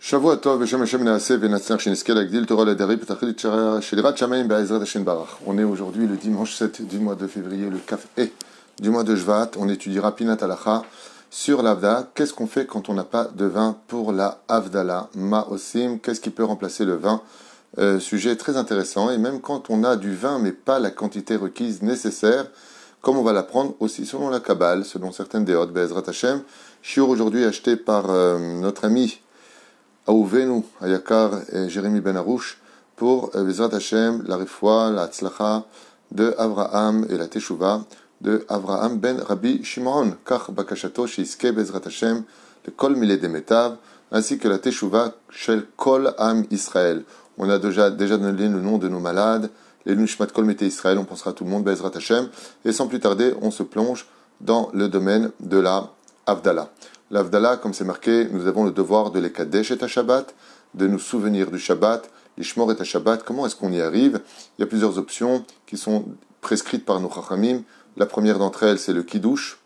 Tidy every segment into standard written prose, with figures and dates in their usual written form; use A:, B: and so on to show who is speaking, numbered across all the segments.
A: Shavua Tov, Beshem Hashem Naaseh, Venatzach Sheniskel Agdil, Torah Ladari, Petachlit Shelirat Shamayim, Be'ezrat Hashem Barach. On est aujourd'hui le dimanche 7 du mois de février, le Kaf E du mois de Shvat. On étudiera Pinat Halacha sur l'Avda. Qu'est-ce qu'on fait quand on n'a pas de vin pour la Avdala? Ma Osim, qu'est-ce qui peut remplacer le vin? Sujet très intéressant. Et même quand on a du vin, mais pas la quantité requise nécessaire, comme on va l'apprendre aussi selon la Kabbale, selon certaines déotes, Be'ezrat Hashem. Shiur aujourd'hui acheté par notre ami Aouvenu, Ayakar et Jérémy Ben Arouche pour Bezrat Hashem, la Refoua, la Tzlacha de Avraham et la Teshuva de Avraham Ben Rabbi Shimon, Kach Bakashato, Shiske Bezrat Hashem, le Kol Milé Demetav, ainsi que la Teshuva Shel Kol Am Israël. On a déjà donné le nom de nos malades, les Nushmat Kol Mete Israël, on pensera à tout le monde, Bezrat Hashem, et sans plus tarder, on se plonge dans le domaine de la Avdala. L'Avdala, comme c'est marqué, nous avons le devoir de l'Ekadesh et Shabbat, de nous souvenir du Shabbat, l'Ishmor et Shabbat. Comment est-ce qu'on y arrive? Il y a plusieurs options qui sont prescrites par nos Chachamim. La première d'entre elles, c'est le Kiddush,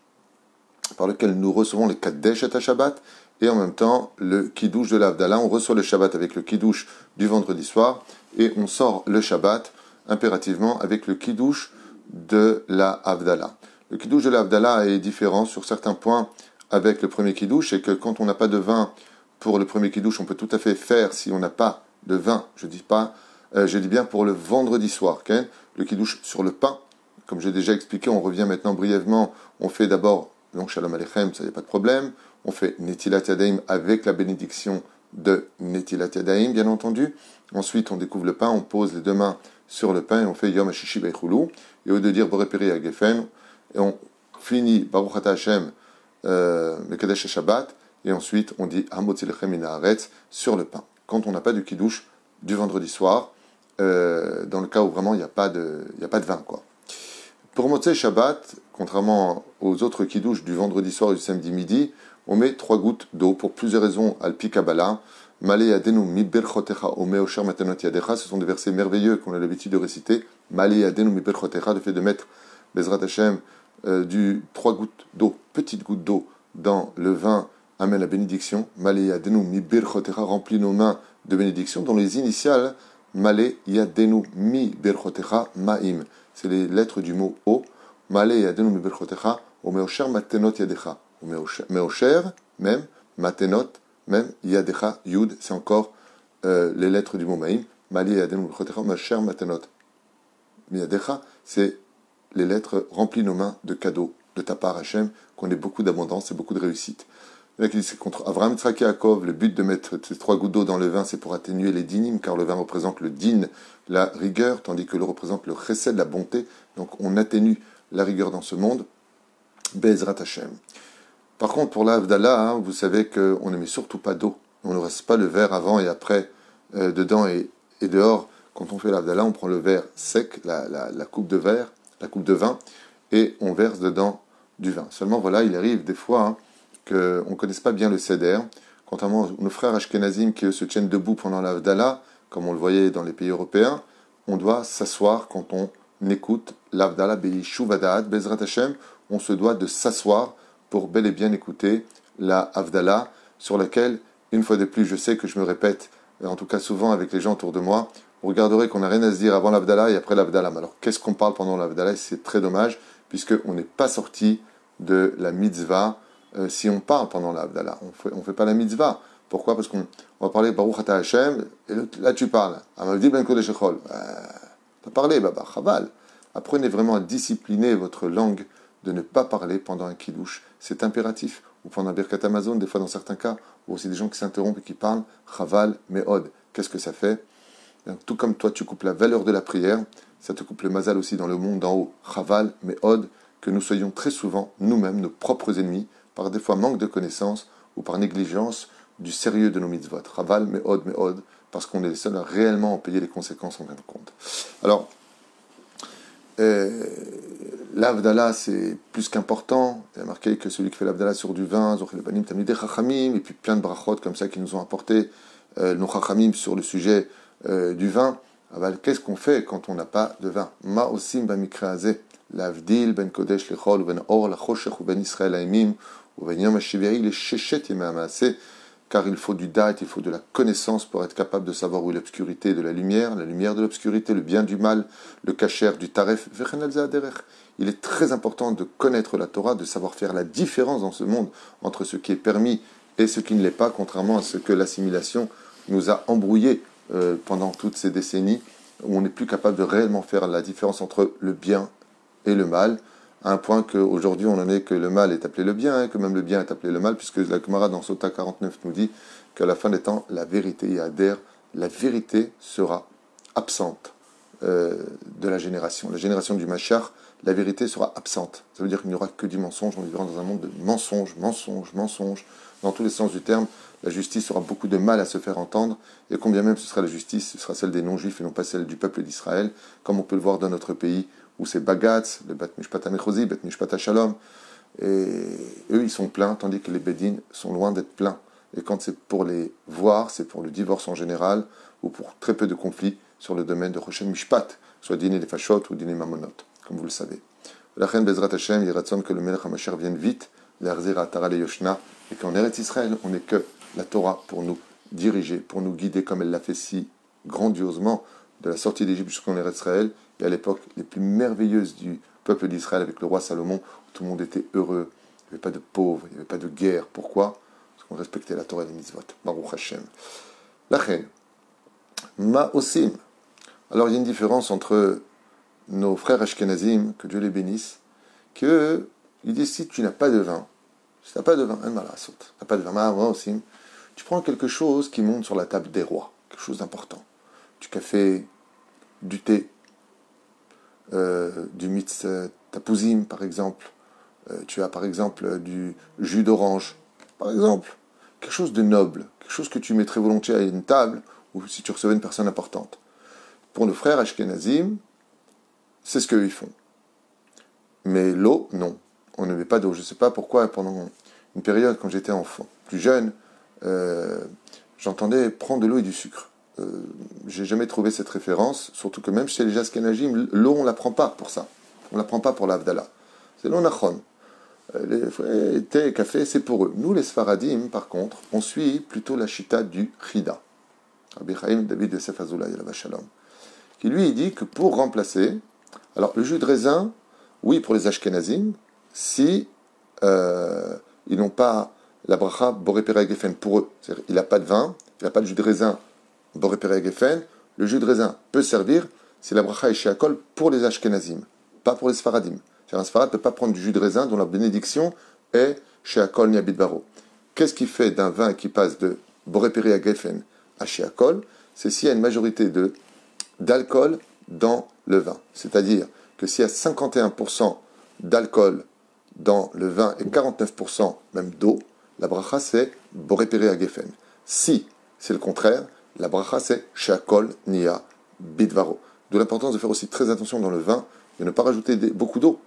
A: par lequel nous recevons le Kadesh et Shabbat, et en même temps, le Kiddush de l'Avdala. On reçoit le Shabbat avec le Kiddush du vendredi soir, et on sort le Shabbat impérativement avec le Kiddush de la Avdala. Le Kiddush de la Avdala est différent sur certains points avec le premier kiddush, et que quand on n'a pas de vin pour le premier kiddush, on peut tout à fait faire si on n'a pas de vin, je dis bien pour le vendredi soir, okay? Le kiddush sur le pain, comme j'ai déjà expliqué, on revient maintenant brièvement, on fait d'abord, donc Shalom Aleichem, ça n'y a pas de problème, on fait Netilat Yadayim avec la bénédiction de Netilat Yadayim, bien entendu, ensuite on découvre le pain, on pose les deux mains sur le pain, et on fait Yom HaShishi Beichulu, et au lieu de dire Boreperi Agefen, et on finit Baruch Ata Hashem, le Kadesh Shabbat, et ensuite on dit Hamotzi Lechem Min Haaretz sur le pain. Quand on n'a pas du kiddush du vendredi soir, dans le cas où vraiment il n'y a pas de vin, quoi. Pour Motzei Shabbat, contrairement aux autres kiddush du vendredi soir et du samedi midi, on met 3 gouttes d'eau pour plusieurs raisons. Alpi Kabbalah, Male Yadenu Mi Berchotecha Ome Osher Matanot Yadecha, ce sont des versets merveilleux qu'on a l'habitude de réciter. Male Yadenu Mi Berchotecha, le fait de mettre Bezrat Hashem du 3 gouttes d'eau, petites gouttes d'eau dans le vin amène la bénédiction. Male Yadenu Mi Berchotecha, remplit nos mains de bénédiction, dont les initiales Male Yadenu Mi Berchotecha Ma'im. C'est les lettres du mot O. Male Yadenu Mi Berchotecha Omeosher Matenot Yadecha. Meosher, même, Matenot, même, Yadecha, Yud, c'est encore les lettres du mot Ma'im. Male Yadenu Mi Berchotecha Omeosher Matenot Yadecha, c'est les lettres remplissent nos mains de cadeaux de ta part, Hachem, qu'on ait beaucoup d'abondance et beaucoup de réussite. Là, qui dit c'est contre Avraham, Yitzhak et Yaakov, le but de mettre ces 3 gouttes d'eau dans le vin, c'est pour atténuer les dinim, car le vin représente le din, la rigueur, tandis que l'eau représente le chesed, la bonté. Donc on atténue la rigueur dans ce monde. Be'ezrat Hashem. Par contre, pour l'Avdala, vous savez qu'on ne met surtout pas d'eau. On ne reste pas le verre avant et après, dedans et dehors. Quand on fait l'Avdala, on prend le verre sec, la coupe de verre, la coupe de vin, et on verse dedans du vin. Seulement, voilà, il arrive des fois qu'on ne connaisse pas bien le seder. Contrairement à nos frères ashkenazim qui eux se tiennent debout pendant l'Avdala, comme on le voyait dans les pays européens, on doit s'asseoir quand on écoute l'Avdala Be'ishuv Hadaat Bezrat Hashem. On se doit de s'asseoir pour bel et bien écouter la Avdala, sur laquelle, une fois de plus, je sais que je me répète, en tout cas souvent avec les gens autour de moi, vous regarderez qu'on n'a rien à se dire avant l'Avdala et après l'Avdala. Alors, qu'est-ce qu'on parle pendant l'Avdala? C'est très dommage, puisqu'on n'est pas sorti de la mitzvah si on parle pendant l'Avdala. On ne fait pas la mitzvah. Pourquoi? Parce qu'on va parler Baruch Ata Hashem, et là tu parles. Amavdi ben Kodesh Echol. T'as parlé, Baba, Chaval. Apprenez vraiment à discipliner votre langue de ne pas parler pendant un kiddush. C'est impératif. Ou pendant un Birkat Hamazon, des fois dans certains cas, ou aussi des gens qui s'interrompent et qui parlent. Chaval, Me'od. Qu'est-ce que ça fait? Tout comme toi, tu coupes la valeur de la prière, ça te coupe le mazal aussi dans le monde d'en haut. Chaval, Me'od, que nous soyons très souvent, nous-mêmes, nos propres ennemis, par des fois manque de connaissances ou par négligence du sérieux de nos mitzvot. Chaval, Me'od, parce qu'on est les seuls à réellement en payer les conséquences en fin de compte. Alors, l'Avdala, c'est plus qu'important. Il y a marqué que celui qui fait l'Avdala sur du vin, Zochel Banim, Tamidei Chachamim, et puis plein de brachot comme ça qui nous ont apporté nos Chachamim sur le sujet du vin. Qu'est-ce qu'on fait quand on n'a pas de vin? Ma osim bamikra hazeh, l'avdil ben kodesh lechol, ben or lachoshech, ben Israël haimim, ben yom hashiviri, le sheshet yemei hamaaseh, car il faut du da'at, il faut de la connaissance pour être capable de savoir où est l'obscurité de la lumière de l'obscurité, le bien du mal, le kasher du taref. Il est très important de connaître la Torah, de savoir faire la différence dans ce monde entre ce qui est permis et ce qui ne l'est pas, contrairement à ce que l'assimilation nous a embrouillé pendant toutes ces décennies, où on n'est plus capable de réellement faire la différence entre le bien et le mal, à un point qu'aujourd'hui on en est que le mal est appelé le bien, et que même le bien est appelé le mal, puisque la Gemara dans Sota 49 nous dit qu'à la fin des temps, la vérité y adhère, la vérité sera absente de la génération. La génération du Machar, la vérité sera absente. Ça veut dire qu'il n'y aura que du mensonge, on vivra dans un monde de mensonges, dans tous les sens du terme. La justice aura beaucoup de mal à se faire entendre, et combien même ce sera la justice, ce sera celle des non-juifs et non pas celle du peuple d'Israël, comme on peut le voir dans notre pays, où c'est Bagatz, le Bet Mishpat HaMechozi, Bet Mishpat HaShalom, et eux ils sont pleins, tandis que les Bédines sont loin d'être pleins. Et quand c'est pour les voir, c'est pour le divorce en général, ou pour très peu de conflits sur le domaine de Roshem Mishpat, soit dîner des Fachot ou dîner Mamonot, comme vous le savez. La reine Bezrat Hashem, il ratson que le Melech HaMashiach vienne vite, l'Arzir HaTara le Yoshna, et qu'en Eretz Israël, on n'est que la Torah pour nous diriger, pour nous guider comme elle l'a fait si grandiosement de la sortie d'Égypte jusqu'en Eretz Israël, et à l'époque les plus merveilleuses du peuple d'Israël avec le roi Salomon, où tout le monde était heureux, il n'y avait pas de pauvres, il n'y avait pas de guerre. Pourquoi? Parce qu'on respectait la Torah et les mitzvot. Baruch Hashem. La reine, ma osim. Alors il y a une différence entre nos frères Ashkenazim, que Dieu les bénisse, qu'eux, ils disent si tu n'as pas de vin, si tu n'as pas de vin, tu n'as pas de vin, ma osim, tu prends quelque chose qui monte sur la table des rois, quelque chose d'important. Du café, du thé, du mitz tapouzim, par exemple. Tu as, par exemple, du jus d'orange, par exemple. Quelque chose de noble, quelque chose que tu mettrais volontiers à une table, ou si tu recevais une personne importante. Pour nos frères Ashkenazim, c'est ce qu'ils font. Mais l'eau, non. On ne met pas d'eau. Je ne sais pas pourquoi, pendant une période, quand j'étais enfant, plus jeune, j'entendais prendre de l'eau et du sucre. J'ai jamais trouvé cette référence, surtout que même chez les Ashkenazim, l'eau, on ne la prend pas pour ça. On ne la prend pas pour l'Avdallah. C'est l'eau nachon. Les thé et café, c'est pour eux. Nous, les Sfaradim, par contre, on suit plutôt la chita du Chida. Rabbi Chaim David Yosef Azoulay, Alav Shalom, qui lui dit que pour remplacer, alors le jus de raisin, oui pour les Ashkenazim, si ils n'ont pas la bracha Boré Pere Geffen pour eux, c'est-à-dire il n'a pas de vin, il n'a pas de jus de raisin Boré Pere Geffen, le jus de raisin peut servir si la bracha est chez Akol pour les Ashkenazim, pas pour les Sfaradim. Un Sfarad ne peut pas prendre du jus de raisin dont la bénédiction est chez Akol Niabit Baro. Qu'est-ce qui fait d'un vin qui passe de Boré Pere à Geffen à chez Akol? C'est s'il y a une majorité d'alcool dans le vin. C'est-à-dire que s'il y a 51% d'alcool dans le vin et 49% même d'eau, la bracha c'est Boré Pere à Geffen. Si c'est le contraire, la bracha c'est chez Akol Nia Bitvaro. D'où l'importance de faire aussi très attention dans le vin et ne pas rajouter beaucoup d'eau.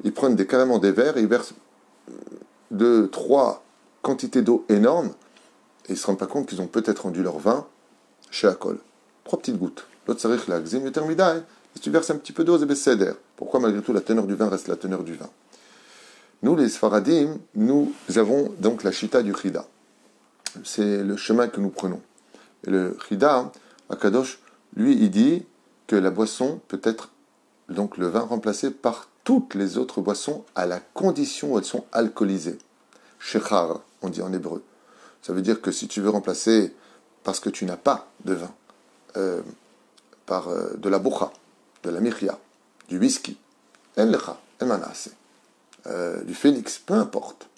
A: Ils prennent carrément des verres et ils versent 2-3 quantités d'eau énormes et ils ne se rendent pas compte qu'ils ont peut-être rendu leur vin chez Akol. 3 petites gouttes. L'autre sarich la gzim yotermidai. Si tu verses un petit peu d'eau, c'est besséder. Pourquoi malgré tout la teneur du vin reste la teneur du vin? Nous, les Sfaradim, nous avons donc la chita du Chida. C'est le chemin que nous prenons. Et le Chida, Akadosh, lui, il dit que la boisson peut être, donc le vin, remplacé par toutes les autres boissons à la condition où elles sont alcoolisées. Shechar, on dit en hébreu. Ça veut dire que si tu veux remplacer, parce que tu n'as pas de vin, par de la boucha, de la miria, du whisky, en lecha, en manasseh, du phénix, peu importe,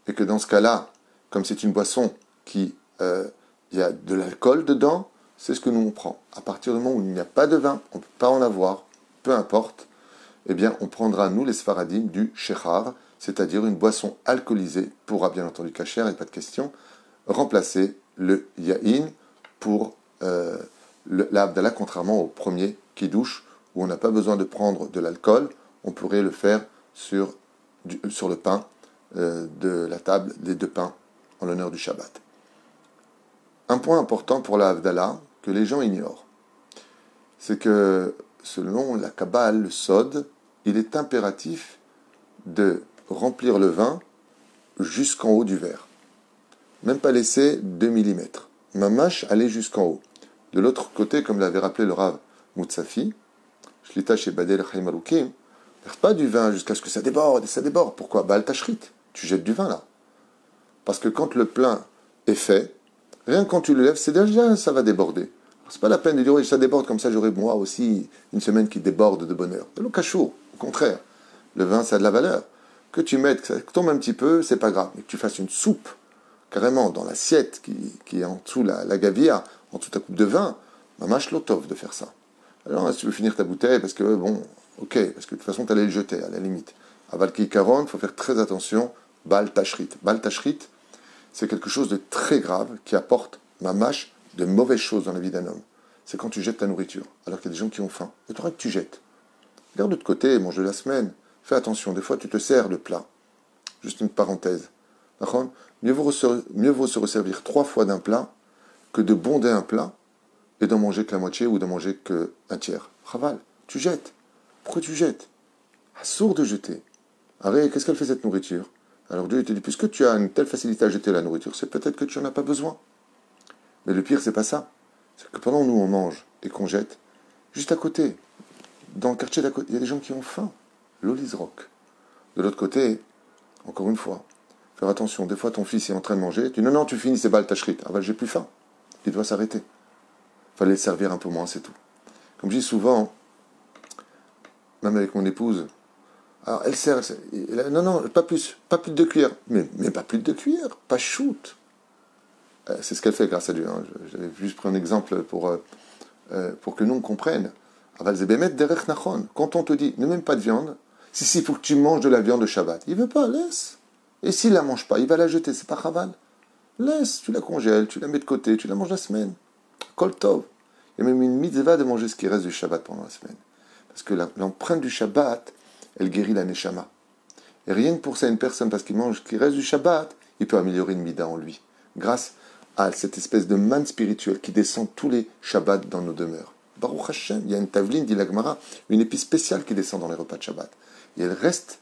A: et que dans ce cas-là, comme c'est une boisson qui, il y a de l'alcool dedans, c'est ce que nous on prend. À partir du moment où il n'y a pas de vin, on ne peut pas en avoir, peu importe, eh bien, on prendra, nous, les Sfaradim, du Shechar, c'est-à-dire une boisson alcoolisée, pourra bien entendu kasher, il n'y a pas de question, remplacer le Yahin pour l'Abdallah, contrairement au premier Kiddush, où on n'a pas besoin de prendre de l'alcool, on pourrait le faire sur le pain de la table, les 2 pains, en l'honneur du Shabbat. Un point important pour la Havdalah, que les gens ignorent, c'est que, selon la Kabbale, le Sod, il est impératif de remplir le vin jusqu'en haut du verre. même pas laisser 2 millimètres. Mamash aller jusqu'en haut. De l'autre côté, comme l'avait rappelé le Rav Moutsafi, Shlita chez Badel Chaim Aloukim, verse pas du vin jusqu'à ce que ça déborde, et ça déborde. Pourquoi? Al tashrit, tu jettes du vin là. Parce que quand le plein est fait, rien que quand tu le lèves, c'est déjà, ça va déborder. C'est pas la peine de dire, oui, ça déborde, comme ça j'aurai moi aussi une semaine qui déborde de bonheur. C'est le cachot, au contraire. Le vin, ça a de la valeur. Que tu mettes, que ça tombe un petit peu, c'est pas grave. Mais que tu fasses une soupe, carrément, dans l'assiette qui est en dessous la gavire, en dessous ta coupe de vin, mamash lotov de faire ça. Alors, si tu veux finir ta bouteille, parce que, bon, ok, parce que de toute façon, tu allais le jeter, à la limite. À Valky Caron, il faut faire très attention, Bal Tashrit. Bal Tashrit, c'est quelque chose de très grave qui apporte, mamash, de mauvaises choses dans la vie d'un homme. C'est quand tu jettes ta nourriture, alors qu'il y a des gens qui ont faim. Et toi, que tu jettes. Garde de côté, mange de la semaine. Fais attention, des fois, tu te sers le plat. Juste une parenthèse. Mieux vaut se resservir 3 fois d'un plat que de bonder un plat et d'en manger que la moitié ou d'en manger qu'un tiers. Raval, tu jettes. Pourquoi tu jettes? Assourd de jeter. Arrête, qu'est-ce qu'elle fait cette nourriture? Alors Dieu te dit, puisque tu as une telle facilité à jeter la nourriture, c'est peut-être que tu n'en as pas besoin. Mais le pire, c'est pas ça. C'est que pendant que nous on mange et qu'on jette, juste à côté, dans le quartier d'à côté, il y a des gens qui ont faim. L'Olisrock. De l'autre côté, encore une fois, faire attention. Des fois, ton fils est en train de manger. Tu dis non, tu finis, c'est Baal Tashrit. Ah ben, j'ai plus faim. Il doit s'arrêter. Fallait le servir un peu moins, c'est tout. Comme je dis souvent, même avec mon épouse, alors elle sert, non, pas plus de 2 cuillères. Mais pas plus de 2 cuillères, pas shoot. C'est ce qu'elle fait, grâce à Dieu. Hein. J'avais juste pris un exemple pour que nous on comprenne. Quand on te dit, ne même pas de viande, si, il faut que tu manges de la viande de Shabbat. Il veut pas, laisse. Et s'il la mange pas, il va la jeter, c'est pas chaval. Laisse, tu la congèles, tu la mets de côté, tu la manges la semaine. Kol tov. Il y a même une mitzvah de manger ce qui reste du Shabbat pendant la semaine. Parce que l'empreinte du Shabbat, elle guérit la neshama. Et rien que pour ça, une personne, parce qu'il mange ce qui reste du Shabbat, il peut améliorer une mida en lui. Grâce à cette espèce de manne spirituelle qui descend tous les Shabbats dans nos demeures. Baruch Hashem, il y a une tavline, dit la Gemara, une épice spéciale qui descend dans les repas de Shabbat. Et elle reste,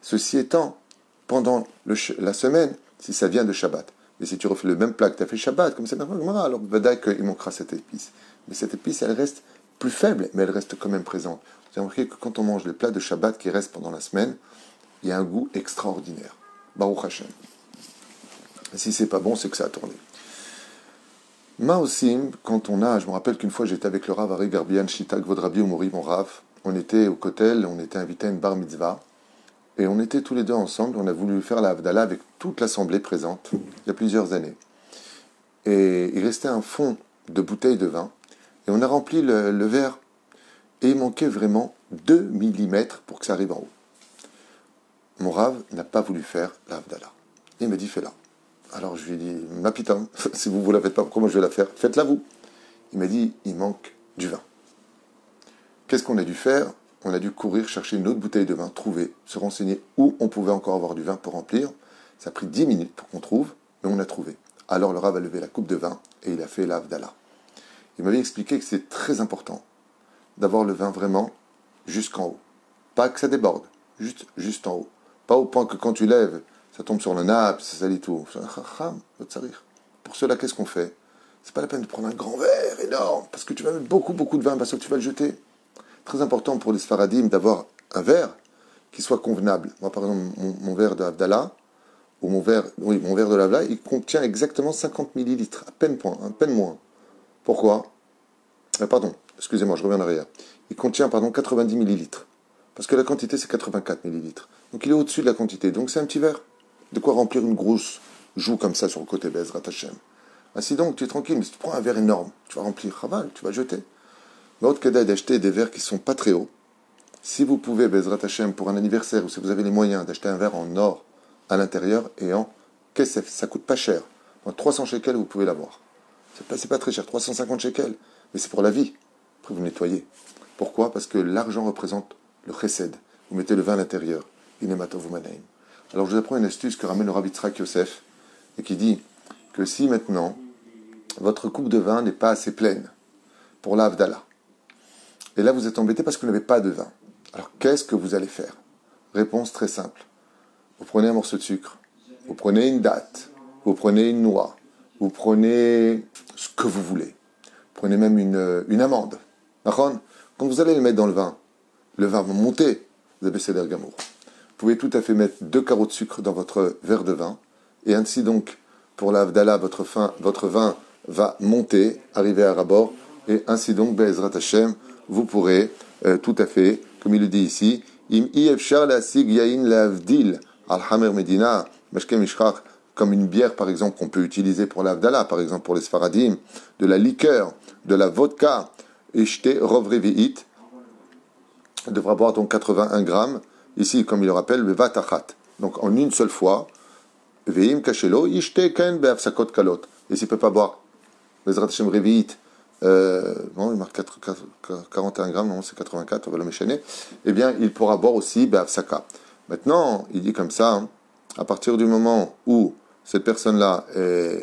A: ceci étant, pendant la semaine, si ça vient de Shabbat. Mais si tu refais le même plat que tu as fait Shabbat, comme c'est dans la Gemara, alors peut-être qu'il manquera cette épice. Mais cette épice, elle reste plus faible, mais elle reste quand même présente. Vous avez remarqué que quand on mange les plats de Shabbat qui restent pendant la semaine, il y a un goût extraordinaire. Baruch Hashem. Et si c'est pas bon, c'est que ça a tourné. Ma aussi, quand je me rappelle qu'une fois j'étais avec le Rav Ari Garbian Shita Gvodrabi Umori, mon Rav, on était au Kotel, on était invité à une bar mitzvah, et on était tous les deux ensemble, on a voulu faire la Havdalah avec toute l'assemblée présente, il y a plusieurs années. Et il restait un fond de bouteilles de vin, et on a rempli le verre, et il manquait vraiment 2 millimètres pour que ça arrive en haut. Mon Rav n'a pas voulu faire la Havdalah. Il m'a dit, fais-la. Alors je lui ai dit, ma putain, si vous ne la faites pas, pourquoi moi je vais la faire? Faites-la vous. Il m'a dit, il manque du vin. Qu'est-ce qu'on a dû faire? On a dû courir chercher une autre bouteille de vin, trouver, se renseigner où on pouvait encore avoir du vin pour remplir. Ça a pris 10 minutes pour qu'on trouve, mais on a trouvé. Alors le Rav a levé la coupe de vin et il a fait la Havdalah. Il m'avait expliqué que c'est très important d'avoir le vin vraiment jusqu'en haut. Pas que ça déborde, juste en haut. Pas au point que quand tu lèves, ça tombe sur le nappe, ça salit tout. Pour cela, qu'est-ce qu'on fait? C'est pas la peine de prendre un grand verre énorme, parce que tu vas mettre beaucoup de vin, parce que tu vas le jeter. Très important pour les Sfaradim d'avoir un verre qui soit convenable. Moi, par exemple, mon verre de Havdalah, ou mon verre de Havdalah, il contient exactement 50 millilitres, à peine moins. Pourquoi? Excusez-moi, je reviens en arrière. Il contient, 90 millilitres. Parce que la quantité, c'est 84 millilitres. Donc, il est au-dessus de la quantité. Donc, c'est un petit verre. De quoi remplir une grosse joue comme ça sur le côté Bezrat Hashem. Ainsi donc, tu es tranquille, mais si tu prends un verre énorme, tu vas remplir, Chaval, tu vas jeter. L'autre cas d'acheter des verres qui ne sont pas très hauts. Si vous pouvez, Bezrat Hashem, pour un anniversaire, ou si vous avez les moyens d'acheter un verre en or à l'intérieur et en kesef, ça coûte pas cher. En 300 shekels, vous pouvez l'avoir. C'est pas très cher, 350 shekels, mais c'est pour la vie. Après, vous nettoyez. Pourquoi? Parce que l'argent représente le chesed. Vous mettez le vin à l'intérieur. Inematov Manaim. Alors je vous apprends une astuce que ramène le Rabbi Tzrak Yosef et qui dit que si maintenant votre coupe de vin n'est pas assez pleine pour la Havdalah, et là vous êtes embêté parce que vous n'avez pas de vin, alors qu'est-ce que vous allez faire? Réponse très simple. Vous prenez un morceau de sucre, vous prenez une date, vous prenez une noix, vous prenez ce que vous voulez. Prenez même une amande. D'accord? Quand vous allez le mettre dans le vin va monter. Vous avez Seder Gamour. Vous pouvez tout à fait mettre 2 carreaux de sucre dans votre verre de vin. Et ainsi donc, pour la Havdalah, votre vin va monter, arriver à rabord. Et ainsi donc, Be'ezrat Hashem, vous pourrez tout à fait, comme il le dit ici, Im efshar la'asig yain la'avdil al hamer medina, mashke mishrach, comme une bière par exemple qu'on peut utiliser pour la Havdalah, par exemple pour les Sfaradim, de la liqueur, de la vodka, ishte rov revi'it, devra boire donc 81 grammes, ici comme il le rappelle, le vatachat, donc en une seule fois, ve'im kachelo, ishte ken be'afsakot kalot, et s'il ne peut pas boire, Bezrat Hashem revi'it, bon, il marque 41 grammes, non, c'est 84, on va le méchaner. Eh bien, il pourra boire aussi Be'afsaka. Maintenant, il dit comme ça, hein, à partir du moment où cette personne-là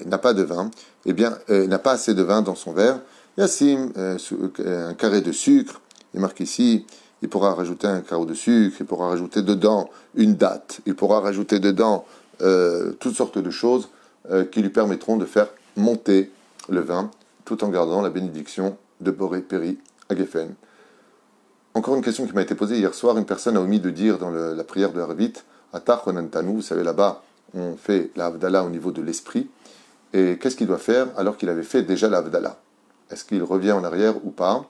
A: n'a pas de vin, eh bien, n'a pas assez de vin dans son verre, Yassim, un carré de sucre, il marque ici, il pourra rajouter un carreau de sucre, il pourra rajouter dedans une date, il pourra rajouter dedans toutes sortes de choses qui lui permettront de faire monter le vin, tout en gardant la bénédiction de Boré Péri à Geffen. Encore une question qui m'a été posée hier soir. Une personne a omis de dire dans la prière de Harvit, Atach Onantanu, vous savez là-bas, on fait la Havdalah au niveau de l'esprit. Et qu'est-ce qu'il doit faire alors qu'il avait fait déjà la Havdalah? Est-ce qu'il revient en arrière ou pas?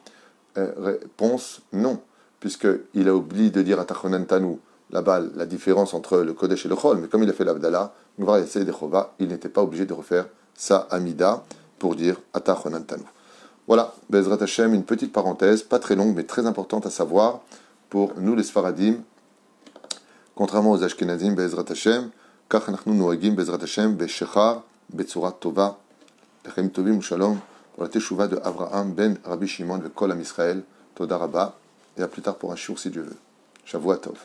A: Réponse non, puisqu'il a oublié de dire Atach Onantanu, là-bas, la différence entre le Kodesh et le Chol. Mais comme il a fait la Havdalah, il n'était pas obligé de refaire sa Amida pour dire Atach Onantanu. Voilà, Be'ezrat Hashem, une petite parenthèse, pas très longue, mais très importante à savoir pour nous les Sfaradim, contrairement aux Ashkenazim, Be'ezrat Hashem, Kach Nachnu Noagim, Be'ezrat Hashem, Be'shechar, Be'tzurat Tova, Lechem Tovim Shalom, pour la Teshuvah de Avraham ben Rabbi Shimon, Kol Am Israël, Toda Rabba, et à plus tard pour un shiur si Dieu veut. Shavua Tov.